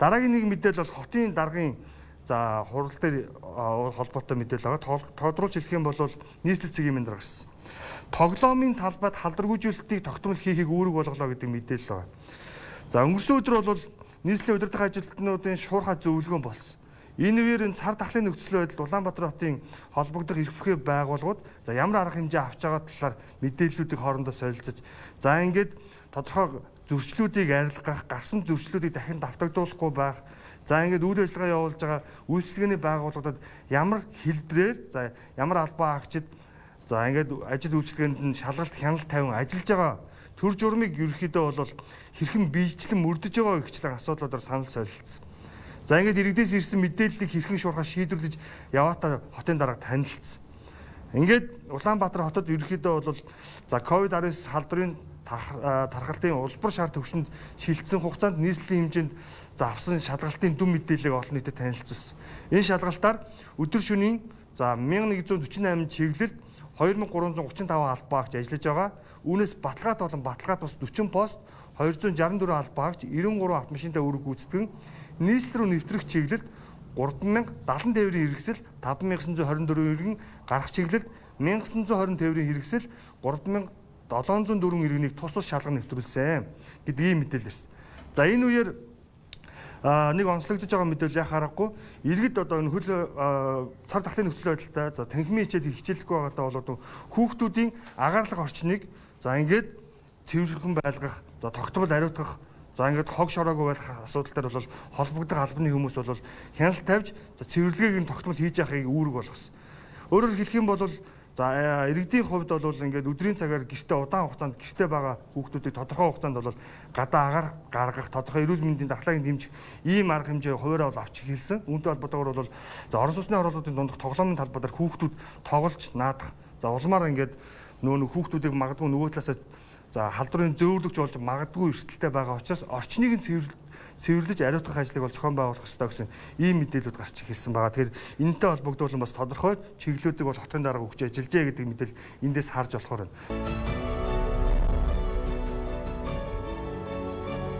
Дараагийн нэг мэдээлэл бол хотын даргын за хурал дээр холбоотой мэдээлэл байгаа. Тодруулж хэлэх юм бол нийслэл цэгийн мэндэр гарсан. Тоглоомын талбайд халдваргүйжүүлэлтийг тогтмол хийхийг үүрэг болголоо гэдэг мэдээлэл байгаа. За өнгөрсөн өдөр бол нийслэлийн удирдах ажилтнуудын шуурхай зөвлөгөөн болсон. Энэ үеэр цар тахлын нөхцөл байдал Улаанбаатар хотын холбогдох эрхлэх байгууллагууд за ямар арга хэмжээ авч байгаа талаар мэдээллүүдийг хоорондоо солилцож за ингээд тодорхой зөрчлүүдийг арилгах, гарсан зөрчлүүдийг дахин давтагдуулахгүй байх. За ингээд үйл ажиллагаа явуулж байгаа үйлчлэгээний байгууллагуудад ямар хэлбэрээр за ямар албан хаагчид за ингээд ажил үйлчлэгээнд нь шалгалт хяналт тавин ажиллаж байгаа төр журмыг ерөөхдөө бол хэрхэн биечлэн мөрдөж байгаа гихчлэн асуудлуудаар санал солилцсон. За ингээд иргэдээс ирсэн мэдээллийг хэрхэн шуурхай шийдвэрлэж яваатаа хотын дарга танилцсан. Ингээд Улаанбаатар хотод ерөөхдөө бол за COVID-19 халдварын тархалтын улбар шар төвшөнд шилжсэн хугацаанд нийслэлийн хэмжээнд за авсан шалгалтын дүн мэдээллийг олон нийтэд танилцуулсан. Энэ шалгалтаар өдөр шөнийн за 1148 чиглэлд 2335 албаагч ажиллаж байгаа. Үүнээс баталгаат болон баталгаат бус 40 пост, 264 албаагч, 93 автомашинтай үүрэг гүйцэтгэн нийслэл рүү нэвтрэх чиглэлд 3070 тээврийн хэрэгсэл, 5924 иргэн гарах чиглэлд 1920 тээврийн хэрэгсэл, 3704 иргэнийг тус шалган нэвтрүүлсэн гэдэг ийм мэдээлэл ирсэн. За энэ үеэр нэг онцлогдож байгаа мэдээлэл яхаарахгүй иргэд одоо энэ хөл цар тахлын нөхцөл байдалтай за танхимын хичээл хичээлэхгүй байгаатай болоод хүүхдүүдийн агаарлах орчныг за ингээд цэвэрхэн байлгах, за тогтмол ариутгах, за ингээд хог шороогүй байх асуудал дээр бол холбогдох албаны хүмүүс бол хяналт тавьж за цэвэрлэгийг нь тогтмол хийж яахыг үүрэг болгосон. Өөрөөр хэлэх юм бол за иргэдийн хувьд бол ингээд өдрийн цагаар гэртээ удаан хугацаанд гэртээ байгаа хүүхдүүдийг тодорхой хугацаанд бол гадаа агаар гаргах, тодорхой эрүүл мэндийн дархлааг дэмжих ийм арга хэмжээ хуваараа бол авч хэлсэн. Үүнтэй холбоотойгоор бол за орон сууцны оролцоодын дундх тоглоомын талбайд хүүхдүүд тоглож наадах. За улмаар ингээд нөгөө хүүхдүүдийг магадгүй нөгөө талаас за халдварын зөөвлөгч болж магадгүй эрсдэлтэй байгаа учраас орчныг нь цэвэрлэж ариутгах ажлыг бол зохион байгуулах ёстой гэсэн ийм мэдээлэлүүд гарч ирсэн байгаа. Тэгэхээр энэтэй холбогдуулан бас тодорхой чиглэлүүдийг бол хотын дарга өгч ажиллажээ гэдэг мэдээлэл эндээс харж болохоор байна.